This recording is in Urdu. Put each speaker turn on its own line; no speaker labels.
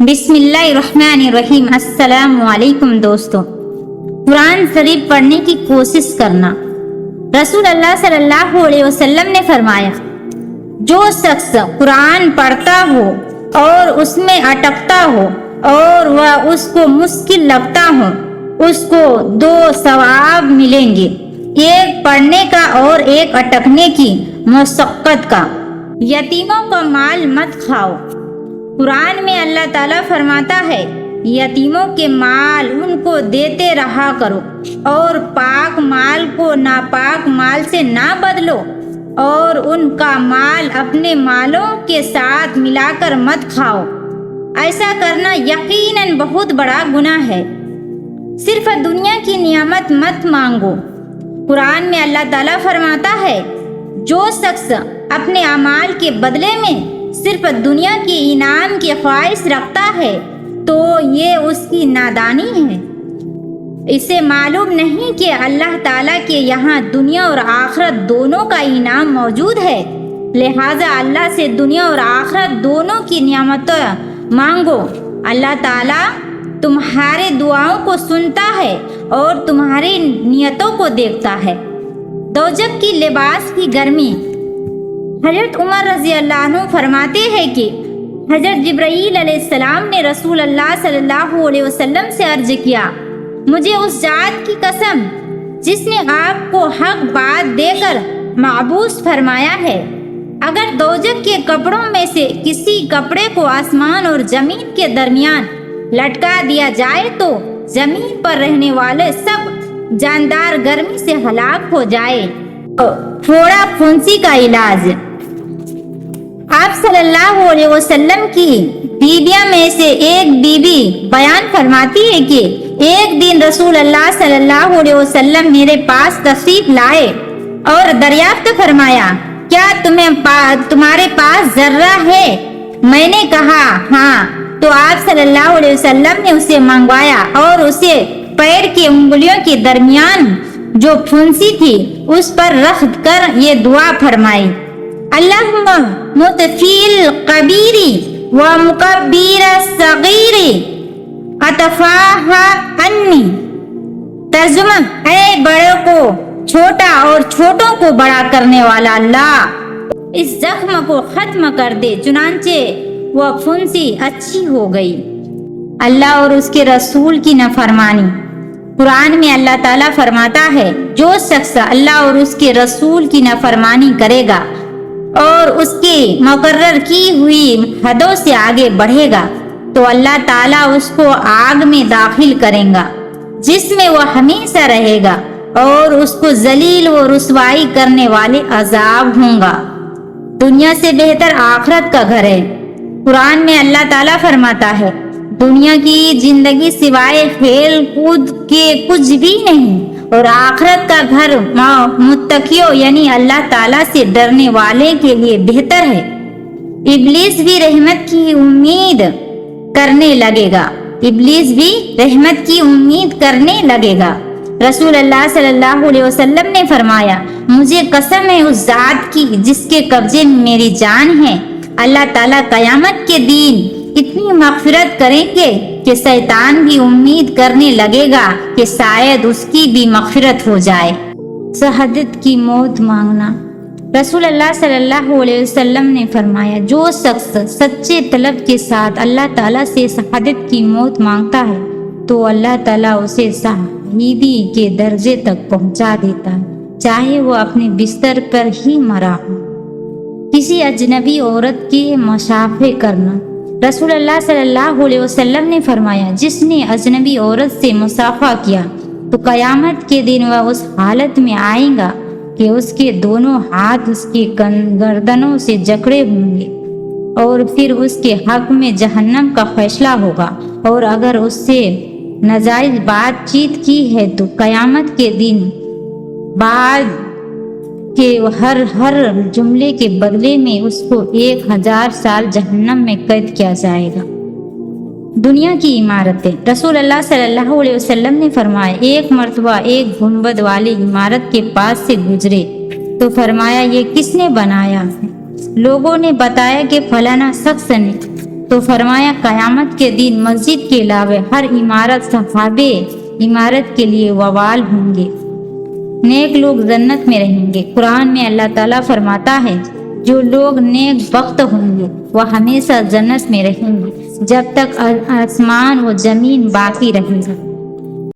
بسم اللہ الرحمن الرحیم۔ السلام علیکم دوستو، قرآن شریف پڑھنے کی کوشش کرنا۔ رسول اللہ صلی اللہ علیہ وسلم نے فرمایا، جو شخص قرآن پڑھتا ہو اور اس میں اٹکتا ہو اور وہ اس کو مشکل لگتا ہو، اس کو 2 ثواب ملیں گے، ایک پڑھنے کا اور ایک اٹکنے کی مشقت کا۔ یتیموں کا مال مت کھاؤ۔ قرآن میں اللہ تعالیٰ فرماتا ہے، یتیموں کے مال ان کو دیتے رہا کرو اور پاک مال کو ناپاک مال سے نہ بدلو، اور ان کا مال اپنے مالوں کے ساتھ ملا کر مت کھاؤ۔ ایسا کرنا یقیناً بہت بڑا گناہ ہے۔ صرف دنیا کی نعمت مت مانگو۔ قرآن میں اللہ تعالیٰ فرماتا ہے، جو شخص اپنے اعمال کے بدلے میں صرف دنیا کے انعام کی خواہش رکھتا ہے تو یہ اس کی نادانی ہے۔ اسے معلوم نہیں کہ اللہ تعالیٰ کے یہاں دنیا اور آخرت دونوں کا انعام موجود ہے، لہٰذا اللہ سے دنیا اور آخرت دونوں کی نعمتیں مانگو۔ اللہ تعالیٰ تمہارے دعاؤں کو سنتا ہے اور تمہاری نیتوں کو دیکھتا ہے۔ دوزخ کی لباس کی گرمی۔ حضرت عمر رضی اللہ عنہ فرماتے ہیں کہ حضرت جبرائیل علیہ السلام نے رسول اللہ صلی اللہ علیہ وسلم سے عرض کیا، مجھے اس ذات کی قسم جس نے آپ کو حق بات دے کر معبوس فرمایا ہے، اگر دوزخ کے کپڑوں میں سے کسی کپڑے کو آسمان اور زمین کے درمیان لٹکا دیا جائے تو زمین پر رہنے والے سب جاندار گرمی سے ہلاک ہو جائے۔ پھوڑا پھنسی کا علاج۔ آپ صلی اللہ علیہ وسلم کی بیویوں میں سے ایک بیوی بیان فرماتی ہے کہ ایک دن رسول اللہ صلی اللہ علیہ وسلم میرے پاس تشریف لائے اور دریافت فرمایا، کیا تمہارے پاس ذرہ ہے؟ میں نے کہا ہاں، تو آپ صلی اللہ علیہ وسلم نے اسے منگوایا اور اسے پیر کی انگلیوں کے درمیان جو پھنسی تھی اس پر رکھ کر یہ دعا فرمائی، اللہم متفیل قبیری و مکبیر صغیری اتفاہ انی۔ ترجمہ، اے بڑوں کو چھوٹا اور چھوٹوں کو بڑا کرنے والا اللہ، اس زخم کو ختم کر دے۔ چنانچہ وہ پھنسی اچھی ہو گئی۔ اللہ اور اس کے رسول کی نافرمانی۔ قرآن میں اللہ تعالیٰ فرماتا ہے، جو شخص اللہ اور اس کے رسول کی نافرمانی کرے گا اور اس کی مقرر کی ہوئی حدوں سے آگے بڑھے گا تو اللہ تعالیٰ اس کو آگ میں داخل کرے گا جس میں وہ ہمیشہ رہے گا، اور اس کو ذلیل و رسوائی کرنے والے عذاب ہوں گا۔ دنیا سے بہتر آخرت کا گھر ہے۔ قرآن میں اللہ تعالیٰ فرماتا ہے، دنیا کی زندگی سوائے کھیل کود کے کچھ بھی نہیں، اور آخرت کا گھر متقیوں یعنی اللہ تعالیٰ سے ڈرنے والے کے لیے بہتر ہے۔ ابلیس بھی رحمت کی امید کرنے لگے گا۔ ابلیس بھی رحمت کی امید کرنے لگے گا۔ رسول اللہ صلی اللہ علیہ وسلم نے فرمایا، مجھے قسم ہے اس ذات کی جس کے قبضے میں میری جان ہے، اللہ تعالیٰ قیامت کے دن اتنی مغفرت کریں گے کہ شیطان بھی امید کرنے لگے گا کہ شاید اس کی بھی مغفرت ہو جائے۔ شہادت کی موت مانگنا۔ رسول اللہ صلی اللہ علیہ وسلم نے فرمایا، جو شخص سچے طلب کے ساتھ اللہ تعالیٰ سے شہادت کی موت مانگتا ہے تو اللہ تعالیٰ اسے شہیدی کے درجے تک پہنچا دیتا ہے، چاہے وہ اپنے بستر پر ہی مرا ہو۔ کسی اجنبی عورت کے مشافہہ کرنا۔ رسول اللہ صلی اللہ علیہ وسلم نے فرمایا، جس نے اجنبی عورت سے مصافحہ کیا تو قیامت کے دن وہ اس حالت میں آئے گا کہ اس کے دونوں ہاتھ اس کی گردنوں سے جکڑے ہوں گے، اور پھر اس کے حق میں جہنم کا فیصلہ ہوگا، اور اگر اس سے ناجائز بات چیت کی ہے تو قیامت کے دن بعد کہ ہر جملے کے بدلے میں اس کو 1000 سال جہنم میں قید کیا جائے گا۔ دنیا کی عمارتیں۔ رسول اللہ صلی اللہ علیہ وسلم نے فرمایا، ایک مرتبہ ایک گنبد والی عمارت کے پاس سے گزرے تو فرمایا، یہ کس نے بنایا ہے؟ لوگوں نے بتایا کہ فلانا شخص نے۔ تو فرمایا قیامت کے دن مسجد کے علاوہ ہر عمارت صحابے عمارت کے لیے وبال ہوں گے، نیک لوگ جنت میں رہیں گے۔ قرآن میں اللہ تعالیٰ فرماتا ہے جو لوگ نیک بخت ہوں گے وہ ہمیشہ جنت میں رہیں گے جب تک آسمان و زمین باقی رہیں گے۔